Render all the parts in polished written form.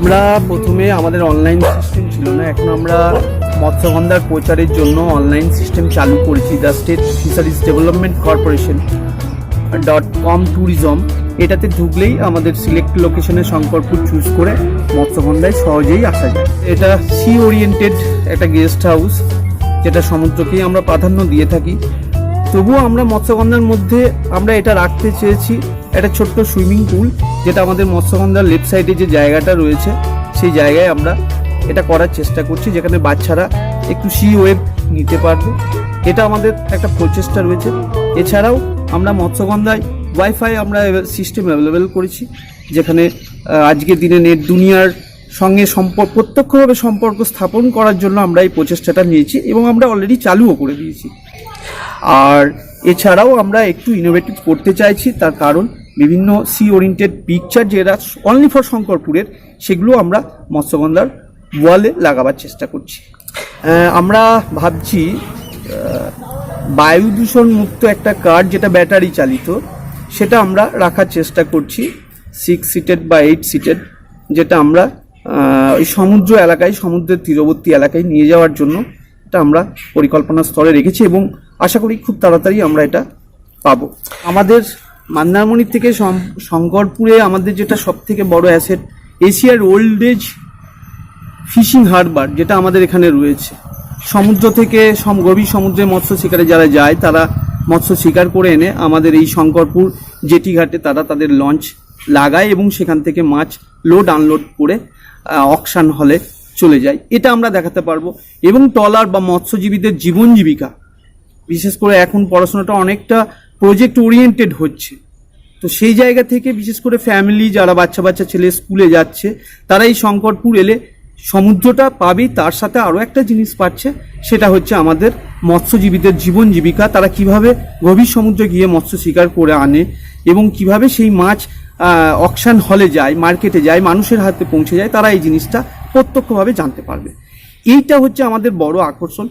আমরা প্রথমে আমাদের অনলাইন সিস্টেম ছিল না, এখন আমরা মৎস্যগন্ধার প্রচারের জন্য অনলাইন সিস্টেম চালু করেছি। The state fisheries development corporation .com tourism, এটাতে ঢুকলেই আমাদের সিলেক্ট লোকেশনে শঙ্করপুর চুজ করে মৎস্যগন্ধায় সহজেই আসা যায়। এটা সি ওরিয়েন্টেড একটা গেস্ট হাউস, যেটা সমুদ্রকেই আমরা প্রাধান্য দিয়ে থাকি। তবুও আমরা মৎস্যগন্ধার মধ্যে আমরা এটা রাখতে চেয়েছি একটা ছোট্ট সুইমিং পুল, যেটা আমাদের মৎস্যগন্ধার লেফট সাইডে যে জায়গাটা রয়েছে সেই জায়গায় আমরা এটা করার চেষ্টা করছি, যেখানে বাচ্চারা একটু সি ওয়েভ নিতে পারবে। এটা আমাদের একটা প্রচেষ্টা রয়েছে। এছাড়াও আমরা মৎস্যগন্ধায় ওয়াইফাই আমরা সিস্টেম অ্যাভেলেবেল করেছি, যেখানে আজকের দিনে নেট দুনিয়ার সঙ্গে প্রত্যক্ষভাবে সম্পর্ক স্থাপন করার জন্য আমরা এই প্রচেষ্টাটা নিয়েছি এবং আমরা অলরেডি চালুও করে দিয়েছি। আর এছাড়াও আমরা একটু ইনোভেটিভ করতে চাইছি, তার কারণ বিভিন্ন সি ওরিয়েন্টেড পিকচার যেটা অনলি ফর শঙ্করপুরের, সেগুলো আমরা মৎস্যগন্ধার ওয়ালে লাগাবার চেষ্টা করছি। আমরা ভাবছি বায়ু দূষণ মুক্ত একটা কার, যেটা ব্যাটারি চালিত, সেটা আমরা রাখার চেষ্টা করছি 6 সিটেড বা 8 সিটেড, যেটা আমরা ওই সমুদ্র এলাকায়, সমুদ্রের তীরবর্তী এলাকায় নিয়ে যাওয়ার জন্য এটা আমরা পরিকল্পনা স্তরে রেখেছি এবং আশা করি খুব তাড়াতাড়ি আমরা এটা পাবো। আমাদের মন্দারমণি থেকে শঙ্করপুরে আমাদের যেটা সব থেকে বড় অ্যাসেট, এশিয়ার ওল্ড এজ ফিশিং হারবার, যেটা আমাদের এখানে রয়েছে। সমুদ্র থেকে গভীর সমুদ্রে মৎস্য শিকারে যারা যায়, তারা মৎস্য শিকার করে এনে আমাদের এই শঙ্করপুর জেটি ঘাটে তারা তাদের লঞ্চ লাগায় এবং সেখান থেকে মাছ লোড আনলোড করে অকশন হলে চলে যায়। এটা আমরা দেখাতে পারবো। এবং ট্রলার বা মৎস্যজীবীদের জীবন জীবিকা, বিশেষ করে এখন পড়াশোনাটা অনেকটা প্রজেক্ট ওরিয়েন্টেড হচ্ছে, তো সেই জায়গা থেকে বিশেষ করে ফ্যামিলি যারা বাচ্চা ছেলে স্কুলে যাচ্ছে, তারা এই শঙ্করপুর এলে সমুদ্রটা পাবেই, তার সাথে আরও একটা জিনিস পাচ্ছে, সেটা হচ্ছে আমাদের মৎস্যজীবীদের জীবন জীবিকা। তারা কিভাবে গভীর সমুদ্রে গিয়ে মৎস্য শিকার করে আনে এবং কিভাবে সেই মাছ অকশন হলে যায়, মার্কেটে যায়, মানুষের হাতে পৌঁছে যায়, তারা এই জিনিসটা প্রত্যক্ষভাবে জানতে পারবে। এইটা হচ্ছে আমাদের বড় আকর্ষণ।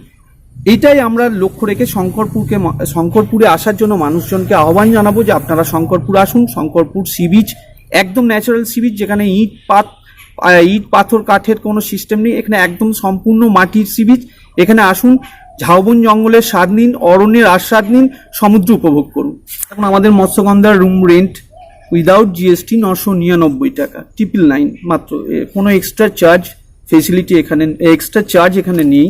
এইটাই আমরা লক্ষ্য রেখে শঙ্করপুরে আসার জন্য মানুষজনকে আহ্বান জানাবো যে আপনারা শঙ্করপুর আসুন। শঙ্করপুর সি বিচ একদম ন্যাচারাল সি বিচ, যেখানে ইট পাথর কাঠের কোনো সিস্টেম নেই, এখানে একদম সম্পূর্ণ মাটির সি বিচ। এখানে আসুন, ঝাউবন জঙ্গলের স্বাদ নিন, অরণ্যের আস্বাদ নিন, সমুদ্র উপভোগ করুন। এখন আমাদের মৎস্যগন্ধার রুম রেন্ট উইদাউট জিএসটি 999 টাকা, 999 মাত্র। কোনো এক্সট্রা চার্জ ফেসিলিটি এখানে, এক্সট্রা চার্জ এখানে নেই।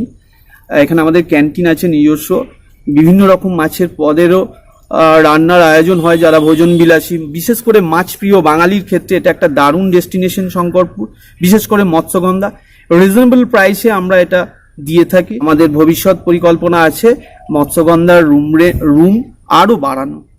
এখানে আমাদের ক্যান্টিন আছে নিজস্ব, বিভিন্ন রকম মাছের পদেরও রান্নার আয়োজন হয়। যারা ভোজন বিলাসী, বিশেষ করে মাছ প্রিয় বাঙালির ক্ষেত্রে এটা একটা দারুণ ডেস্টিনেশন শঙ্করপুর, বিশেষ করে মৎস্যগন্ধা। রিজনেবল প্রাইসে আমরা এটা দিয়ে থাকি। আমাদের ভবিষ্যৎ পরিকল্পনা আছে মৎস্যগন্ধার রুম আরও বাড়ানো।